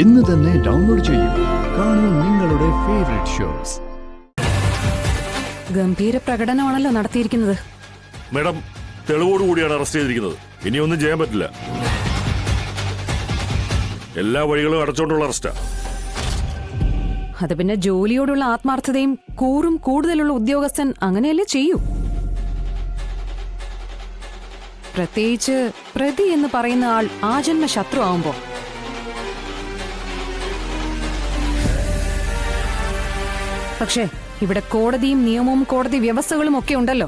ഇന്ന് തന്നെ ഡൗൺലോഡ് ചെയ്യൂ. കാണൂ നിങ്ങളുടെ ഫേവറേറ്റ് ഷോസ്. ഗംഭീര പ്രകടനമാണല്ലോ നടത്തിയിരിക്കുന്നത്. മേഡം, തെളിവോടുകൂടിയാണ് അറസ്റ്റ് ചെയ്തിരിക്കുന്നത്. ഇനിയൊന്നും ചെയ്യാൻ പറ്റില്ല. എല്ലാ വഴികളും അടച്ചോണ്ടുള്ള അറസ്റ്റാ. അത് പിന്നെ ജോലിയോടുള്ള ആത്മാർത്ഥതയും കൂറും കൂടുതലുള്ള ഉദ്യോഗസ്ഥൻ അങ്ങനെയല്ലേ ചെയ്യൂ. പ്രത്യേകിച്ച് പ്രതി എന്ന് പറയുന്ന ആൾ ആജന്മ ശത്രു ആവുമ്പോ. പക്ഷേ ഇവിടെ കോടതിയും നിയമവും കോടതി വ്യവസ്ഥകളും ഒക്കെ ഉണ്ടല്ലോ.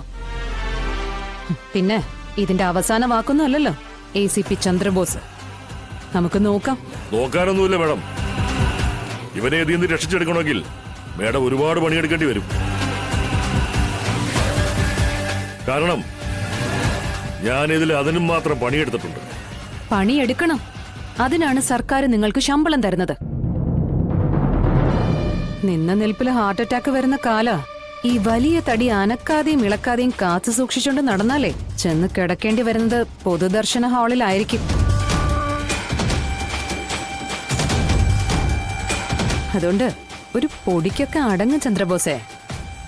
പിന്നെ ഇതിന്റെ അവസാന വാക്കൊന്നും അല്ലല്ലോ ACP ചന്ദ്രബോസ്. നമുക്ക് നോക്കാം. നോക്കാനൊന്നുമില്ല മേഡം. ഇവനെ ഇതിൽ നിന്ന് രക്ഷിച്ചെടുക്കണമെങ്കിൽ മേഡം ഒരുപാട് പണിയെടുക്കേണ്ടി വരും. കാരണം ഞാനിതിൽ അതിനും മാത്രം പണിയെടുത്തിട്ടുണ്ട്. പണിയെടുക്കണം. അതിനാണ് സർക്കാർ നിങ്ങൾക്ക് ശമ്പളം തരുന്നത്. നിന്ന നിൽപ്പില് ഹാർട്ട് അറ്റാക്ക് വരുന്ന കാല ഈ വലിയ തടി അനക്കാതെയും ഇളക്കാതെയും കാത്തു സൂക്ഷിച്ചുകൊണ്ട് നടന്നാലേ ചെന്ന് കിടക്കേണ്ടി വരുന്നത് പൊതുദർശന ഹാളിലായിരിക്കും. അതുകൊണ്ട് ഒരു പൊടിക്കൊക്കെ അടങ്ങ് ചന്ദ്രബോസേ.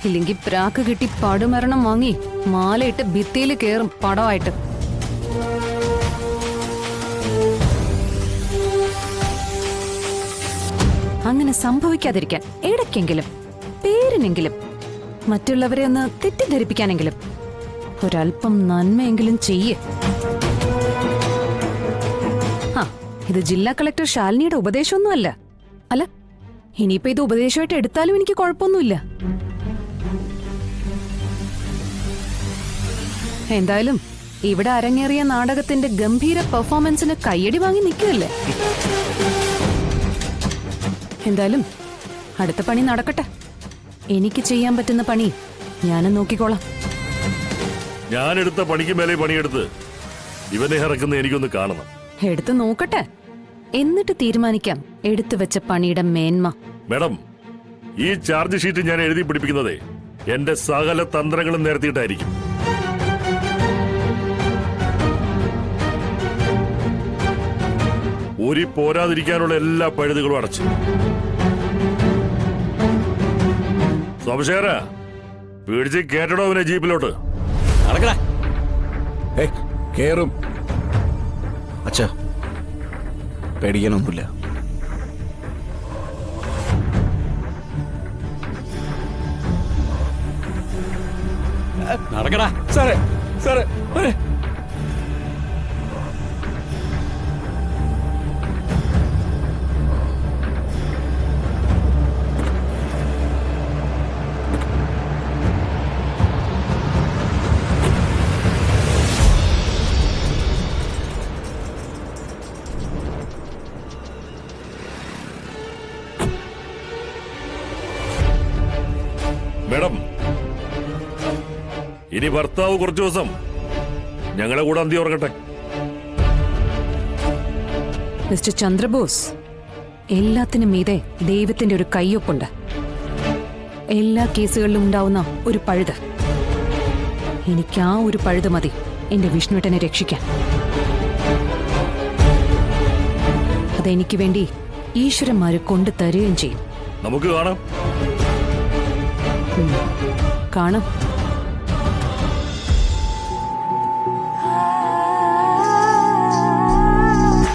ഇല്ലെങ്കിൽ പ്രാക്ക് കിട്ടി പടുമരണം വാങ്ങി മാലയിട്ട് ഭിത്തിയിൽ കേറും പടമായിട്ട്. അങ്ങനെ സംഭവിക്കാതിരിക്കാൻ ഇടയ്ക്കെങ്കിലും പേരിനെങ്കിലും മറ്റുള്ളവരെ ഒന്ന് തെറ്റിദ്ധരിപ്പിക്കാനെങ്കിലും ഒരൽപ്പം നന്മയെങ്കിലും ചെയ്യേ. ഇത് ജില്ലാ കളക്ടർ ശാലിനിയുടെ ഉപദേശമൊന്നുമല്ല. അല്ല, ഇനിയിപ്പോ ഇത് ഉപദേശമായിട്ട് എടുത്താലും എനിക്ക് കുഴപ്പമൊന്നുമില്ല. എന്തായാലും ഇവിടെ അരങ്ങേറിയ നാടകത്തിന്റെ ഗംഭീര പെർഫോമൻസിന് കയ്യടി വാങ്ങി നിൽക്കുകയല്ലേ. എന്തായാലും അടുത്ത പണി നടക്കട്ടെ. എനിക്ക് ചെയ്യാൻ പറ്റുന്ന പണി ഞാനും നോക്കിക്കോളാം. ഞാനെടുത്ത പണിക്ക് മേലെ പണിയെടുത്ത് ഇവനെ ഇറക്കുന്ന എനിക്കൊന്ന് കാണണം. എടുത്തു നോക്കട്ടെ, എന്നിട്ട് തീരുമാനിക്കാം എടുത്തു വെച്ച പണിയുടെ മേന്മ. മേഡം, ഈ ചാർജ് ഷീറ്റ് ഞാൻ എഴുതി പിടിപ്പിക്കുന്നതേ എന്റെ സകല തന്ത്രങ്ങളും നേരത്തിയിട്ടായിരിക്കും. ഊരി പോരാതിരിക്കാനുള്ള എല്ലാ പഴുതുകളും അടച്ചു. സംശയരാ പിടിച്ച് കേട്ടടോ അവനെ ജീപ്പിലോട്ട്. കേറും അച്ഛാ, പേടിക്കാനൊന്നുമില്ല. നടക്കടാ സാറേ. സാറേ മേഡം, ഇനി ഭർത്താവ് കുറച്ചു ദിവസം ഞങ്ങളെ കൂടെ അന്തി ഉറങ്ങട്ടെ. മിസ്റ്റർ ചന്ദ്രബോസ്, എല്ലാത്തിനും മീതെ ദൈവത്തിന്റെ ഒരു കയ്യൊപ്പുണ്ട്. എല്ലാ കേസുകളിലും ഉണ്ടാവുന്ന ഒരു പഴുത്. എനിക്ക് ആ ഒരു പഴുത് മതി എന്റെ വിഷ്ണുവേട്ടനെ രക്ഷിക്കാൻ. അതെനിക്ക് വേണ്ടി ഈശ്വരന്മാര് കൊണ്ടു തരുകയും ചെയ്യും. നമുക്ക് കാണാം. കാണാം.